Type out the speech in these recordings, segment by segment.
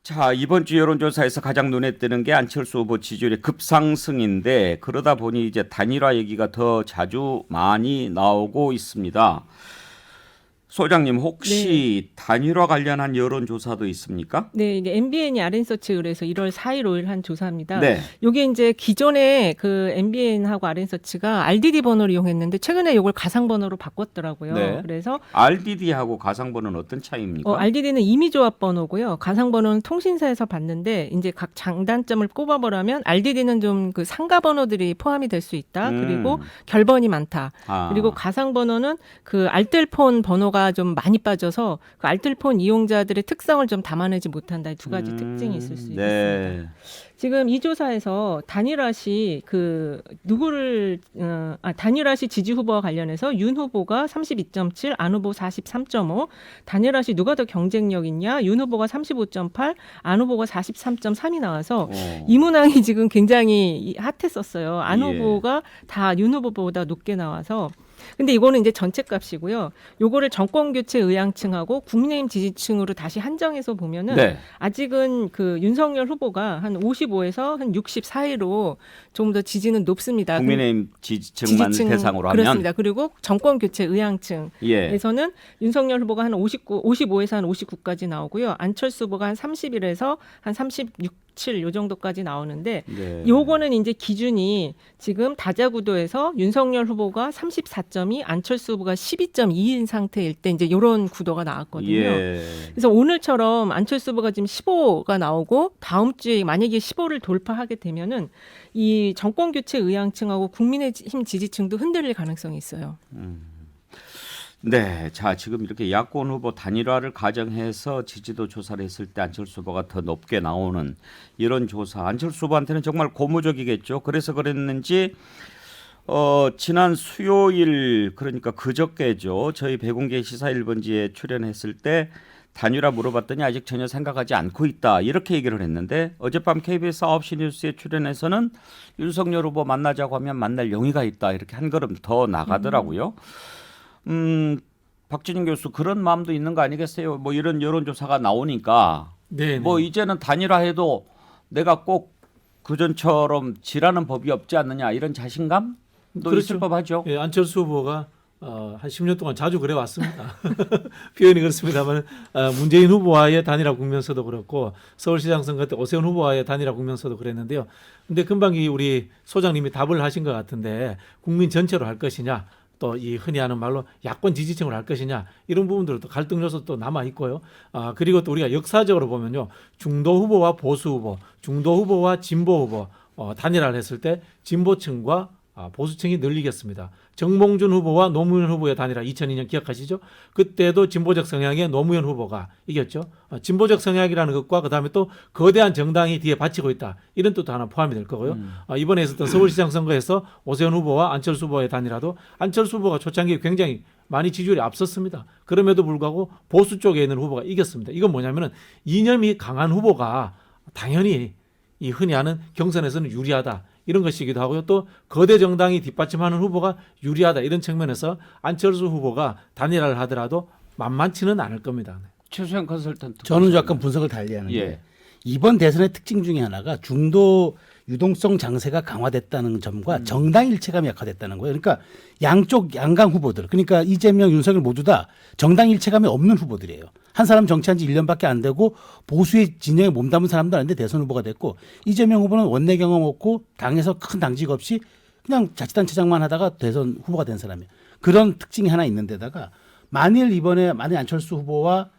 자, 이번 주 여론조사에서 가장 눈에 띄는 게 안철수 후보 지지율의 급상승인데 그러다 보니 이제 단일화 얘기가 더 자주 많이 나오고 있습니다. 소장님 네. 혹시 단일화 관련한 여론조사도 있습니까? 네, 이제 MBN이 아랜서치 의뢰해서 1월 4일, 5일 한 조사입니다. 네. 요게 이제 기존에 그 MBN하고 아랜서치가 RDD 번호를 이용했는데 최근에 요걸 가상 번호로 바꿨더라고요. 네. 그래서 RDD하고 가상번호는 어떤 차이입니까? RDD는 임의조합 번호고요. 가상 번호는 통신사에서 받는데 이제 각 장단점을 꼽아보라면 RDD는 좀 그 상가 번호들이 포함이 될 수 있다. 그리고 결번이 많다. 그리고 가상 번호는 그 알뜰폰 번호가 좀 많이 빠져서 그 알뜰폰 이용자들의 특성을 좀 담아내지 못한다. 이 두 가지 특징이 있을 수 있습니다. 네. 지금 이 조사에서 단일화 시 그 누구를 단일화 시 지지 후보와 관련해서 윤 후보가 32.7, 안 후보 43.5. 단일화 시 누가 더 경쟁력 있냐? 윤 후보가 35.8, 안 후보가 43.3이 나와서 이 문항이 지금 굉장히 핫했었어요. 안 예. 후보가 다 윤 후보보다 높게 나와서. 근데 이거는 이제 전체 값이고요. 요거를 정권 교체 의향층하고 국민의힘 지지층으로 다시 한정해서 보면은 네. 아직은 그 윤석열 후보가 한 55에서 한 60 사이로 좀 더 지지는 높습니다. 국민의힘 지지층만 대상으로 하면 그렇습니다. 그리고 정권 교체 의향층에서는 예. 윤석열 후보가 한 55에서 한 59까지 나오고요. 안철수 후보가 한 31에서 한 36, 7 요 정도까지 나오는데 네. 요거는 이제 기준이 지금 다자구도에서 윤석열 후보가 34.2, 안철수 후보가 12.2인 상태일 때 이제 요런 구도가 나왔거든요. 예. 그래서 오늘처럼 안철수 후보가 지금 15가 나오고 다음 주에 만약에 15를 돌파하게 되면은 이 정권 교체 의향층하고 국민의힘 지지층도 흔들릴 가능성이 있어요. 네, 자 지금 이렇게 야권 후보 단일화를 가정해서 지지도 조사를 했을 때 안철수 후보가 더 높게 나오는 이런 조사, 안철수 후보한테는 정말 고무적이겠죠. 그래서 그랬는지 지난 수요일 그러니까 그저께죠. 저희 백운계 시사 1번지에 출연했을 때 단일화 물어봤더니 아직 전혀 생각하지 않고 있다 이렇게 얘기를 했는데 어젯밤 KBS 9시 뉴스에 출연해서는 윤석열 후보 만나자고 하면 만날 용의가 있다 이렇게 한 걸음 더 나가더라고요. 박진영 교수 그런 마음도 있는 거 아니겠어요? 뭐 이런 여론조사가 나오니까 네. 뭐 이제는 단일화해도 내가 꼭 그전처럼 지라는 법이 없지 않느냐 이런 자신감도 그렇죠. 있을 법하죠. 예, 안철수 후보가 한 10년 동안 자주 그래 왔습니다. 표현이 그렇습니다만 문재인 후보와의 단일화 국면서도 그렇고 서울시장 선거 때 오세훈 후보와의 단일화 국면서도 그랬는데요. 근데 금방 우리 소장님이 답을 하신 것 같은데 국민 전체로 할 것이냐 또 이 흔히 하는 말로 야권 지지층으로 할 것이냐 이런 부분들도 갈등 요소 또 남아 있고요. 그리고 또 우리가 역사적으로 보면요. 중도 후보와 보수 후보, 중도 후보와 진보 후보 단일화를 했을 때 진보층과 보수층이 늘리겠습니다. 정몽준 후보와 노무현 후보의 단일화 2002년 기억하시죠? 그때도 진보적 성향의 노무현 후보가 이겼죠. 진보적 성향이라는 것과 그다음에 또 거대한 정당이 뒤에 받치고 있다. 이런 뜻도 하나 포함이 될 거고요. 이번에 있었던 서울시장 선거에서 오세훈 후보와 안철수 후보의 단일화도 안철수 후보가 초창기에 굉장히 많이 지지율이 앞섰습니다. 그럼에도 불구하고 보수 쪽에 있는 후보가 이겼습니다. 이건 뭐냐면은 이념이 강한 후보가 당연히 이 흔히 하는 경선에서는 유리하다. 이런 것이기도 하고요. 또 거대 정당이 뒷받침하는 후보가 유리하다. 이런 측면에서 안철수 후보가 단일화를 하더라도 만만치는 않을 겁니다. 최수영 컨설턴트. 저는 약간 분석을 달리하는 게 예. 이번 대선의 특징 중에 하나가 중도 유동성 장세가 강화됐다는 점과 정당 일체감이 약화됐다는 거예요. 그러니까 양쪽 양강 후보들, 그러니까 이재명, 윤석열 모두 다 정당 일체감이 없는 후보들이에요. 한 사람 정치한 지 1년밖에 안 되고 보수의 진영에 몸담은 사람도 아닌데 대선 후보가 됐고 이재명 후보는 원내 경험 없고 당에서 큰 당직 없이 그냥 자치단체장만 하다가 대선 후보가 된 사람이에요. 그런 특징이 하나 있는데다가 만일 안철수 후보와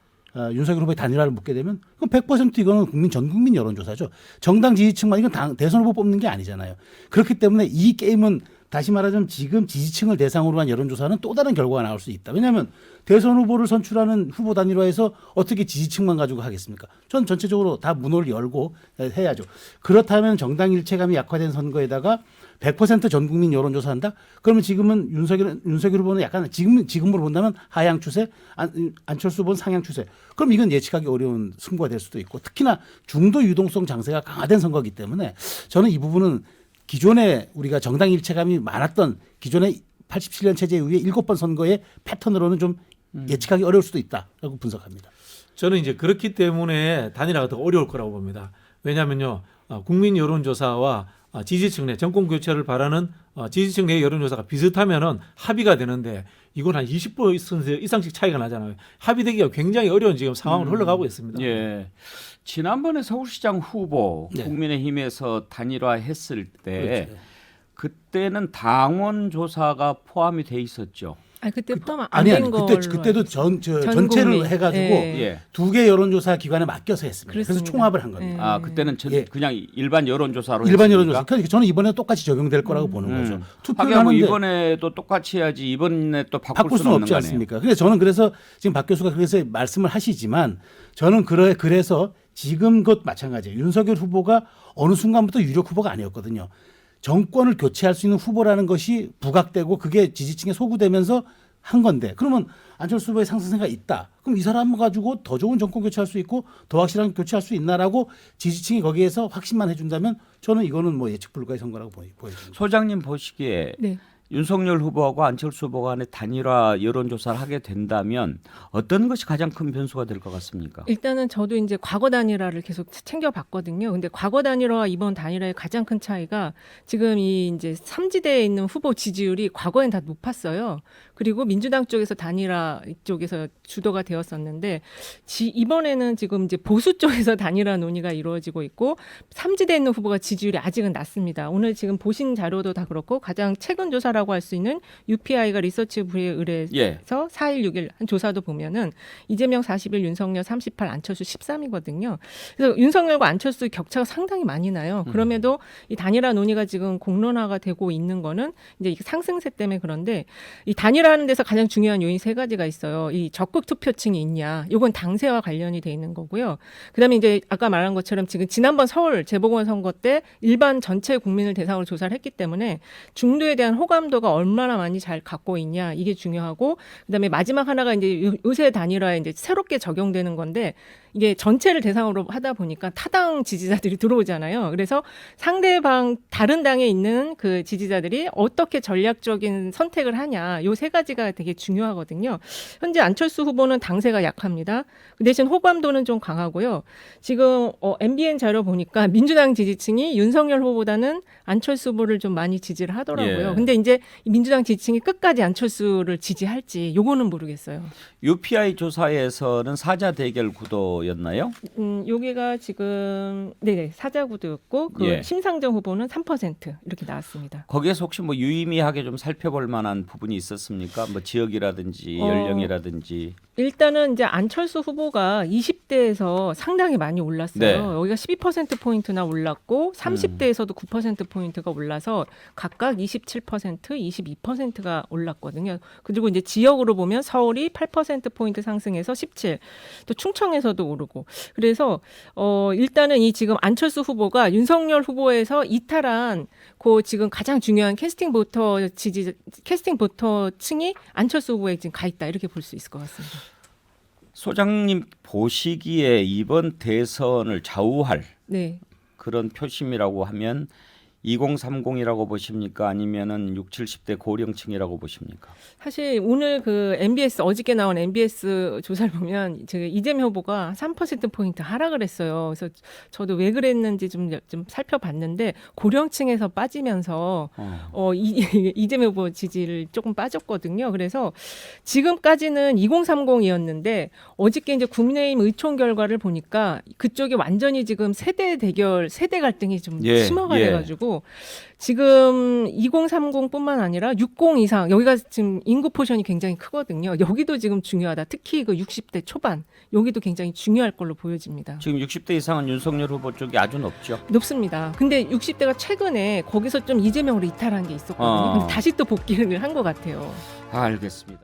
윤석열 후보의 단일화를 묻게 되면 그럼 100% 이거는 전 국민 여론조사죠. 정당 지지층만 이건 대선 후보 뽑는 게 아니잖아요. 그렇기 때문에 이 게임은 다시 말하자면 지금 지지층을 대상으로 한 여론조사는 또 다른 결과가 나올 수 있다. 왜냐하면 대선 후보를 선출하는 후보 단일화에서 어떻게 지지층만 가지고 하겠습니까? 전 전체적으로 다 문을 열고 해야죠. 그렇다면 정당 일체감이 약화된 선거에다가 100% 국민 여론조사한다? 그러면 지금은 윤석열 후보는 약간 지금으로 본다면 하향 추세, 안철수 후보는 상향 추세. 그럼 이건 예측하기 어려운 승부가 될 수도 있고 특히나 중도 유동성 장세가 강화된 선거이기 때문에 저는 이 부분은 기존에 우리가 정당 일체감이 많았던 기존의 87년 체제 이후에 7번 선거의 패턴으로는 좀 예측하기 어려울 수도 있다라고 분석합니다. 저는 이제 그렇기 때문에 단일화가 더 어려울 거라고 봅니다. 왜냐하면요, 국민 여론조사와 지지층 내 정권 교체를 바라는 지지층 내 여론조사가 비슷하면은 합의가 되는데 이건 한 20% 이상씩 차이가 나잖아요. 합의되기가 굉장히 어려운 지금 상황으로 흘러가고 있습니다. 예. 지난번에 서울시장 후보 네. 국민의힘에서 단일화했을 때 그렇죠. 그때는 당원 조사가 포함이 돼 있었죠. 아 그때 포함 아니 안된 걸로. 그때도 전체를 국민. 해가지고 예. 두 개 여론조사 기관에 맡겨서 했습니다. 그래서 그렇습니다. 총합을 한 겁니다. 예. 아 그때는 예. 그냥 일반 여론조사로 일반 했습니까? 여론조사. 그러니까 저는 이번에 똑같이 적용될 거라고 보는 거죠. 투표를 하긴 뭐 하는데 이번에도 똑같이 해야지 이번에 또 바꿀 바꿀 수는 수는 없는 없지 거네요. 않습니까? 그래서 저는 지금 박 교수가 그래서 말씀을 하시지만 저는 그래서 지금 것 마찬가지예요. 윤석열 후보가 어느 순간부터 유력 후보가 아니었거든요. 정권을 교체할 수 있는 후보라는 것이 부각되고 그게 지지층에 소구되면서 한 건데 그러면 안철수 후보의 상승세가 있다. 그럼 이 사람 가지고 더 좋은 정권 교체할 수 있고 더 확실한 교체할 수 있나라고 지지층이 거기에서 확신만 해준다면 저는 이거는 뭐 예측 불가의 선거라고 보여집니다. 소장님 보시기에 네. 윤석열 후보하고 안철수 후보 간의 단일화 여론조사를 하게 된다면 어떤 것이 가장 큰 변수가 될 것 같습니까? 일단은 저도 이제 과거 단일화를 계속 챙겨봤거든요. 근데 과거 단일화와 이번 단일화의 가장 큰 차이가 지금 이 이제 삼지대에 있는 후보 지지율이 과거엔 다 높았어요. 그리고 민주당 쪽에서 단일화 쪽에서 주도가 되었었는데 이번에는 지금 이제 보수 쪽에서 단일화 논의가 이루어지고 있고 삼지대에 있는 후보가 지지율이 아직은 낮습니다. 오늘 지금 보신 자료도 다 그렇고 가장 최근 조사라고 할 수 있는 UPI가 리서치부에 의뢰해서 예. 4일 6일 한 조사도 보면은 이재명 41, 윤석열 38, 안철수 13이거든요. 그래서 윤석열과 안철수 격차가 상당히 많이 나요. 그럼에도 이 단일화 논의가 지금 공론화가 되고 있는 거는 이제 이 상승세 때문에 그런데 이 단일화하는 데서 가장 중요한 요인 세 가지가 있어요. 이 적극 투표층이 있냐. 이건 당세와 관련이 돼 있는 거고요. 그다음에 이제 아까 말한 것처럼 지금 지난번 서울 재보궐선거 때 일반 전체 국민을 대상으로 조사를 했기 때문에 중도에 대한 호감도가 얼마나 많이 잘 갖고 있냐 이게 중요하고 그다음에 마지막 하나가 이제 요새 단일화에 이제 새롭게 적용되는 건데 이게 전체를 대상으로 하다 보니까 타당 지지자들이 들어오잖아요. 그래서 상대방 다른 당에 있는 그 지지자들이 어떻게 전략적인 선택을 하냐 요 세 가지가 되게 중요하거든요. 현재 안철수 후보는 당세가 약합니다. 그 대신 호감도는 좀 강하고요. 지금 MBN 자료 보니까 민주당 지지층이 윤석열 후보보다는 안철수 후보를 좀 많이 지지를 하더라고요. 예. 근데 이제 이 민주당 지지층이 끝까지 안철수를 지지할지 요거는 모르겠어요. UPI 조사에서는 사자 대결 구도였나요? 여기가 지금 네 사자 구도였고 그 예. 심상정 후보는 3% 이렇게 나왔습니다. 거기에서 혹시 뭐 유의미하게 좀 살펴볼 만한 부분이 있었습니까? 뭐 지역이라든지 연령이라든지. 일단은 이제 안철수 후보가 20대에서 상당히 많이 올랐어요. 네. 여기가 12%포인트나 올랐고 30대에서도 9%포인트가 올라서 각각 27%, 22%가 올랐거든요. 그리고 이제 지역으로 보면 서울이 8%포인트 상승해서 17, 또 충청에서도 오르고. 그래서 일단은 이 지금 안철수 후보가 윤석열 후보에서 이탈한 그 지금 가장 중요한 캐스팅 보터층이 안철수 후보에 지금 가 있다 이렇게 볼 수 있을 것 같습니다. 소장님 보시기에 이번 대선을 좌우할 네. 그런 표심이라고 하면 2030이라고 보십니까? 아니면은 60, 70대 고령층이라고 보십니까? 사실 오늘 그 MBS 어저께 나온 MBS 조사를 보면 제가 이재명 후보가 3%포인트 하락을 했어요. 그래서 저도 왜 그랬는지 좀 살펴봤는데 고령층에서 빠지면서 이재명 후보 지지를 조금 빠졌거든요. 그래서 지금까지는 2030이었는데 어저께 이제 국민의힘 의총 결과를 보니까 그쪽이 완전히 지금 세대 대결, 세대 갈등이 좀 심화가 돼가지고 지금 2030뿐만 아니라 60 이상 여기가 지금 인구 포션이 굉장히 크거든요. 여기도 지금 중요하다. 특히 그 60대 초반 여기도 굉장히 중요할 걸로 보여집니다. 지금 60대 이상은 윤석열 후보 쪽이 아주 높죠. 높습니다. 근데 60대가 최근에 거기서 좀 이재명으로 이탈한 게 있었거든요. 근데 다시 또 복귀를 한 것 같아요. 알겠습니다.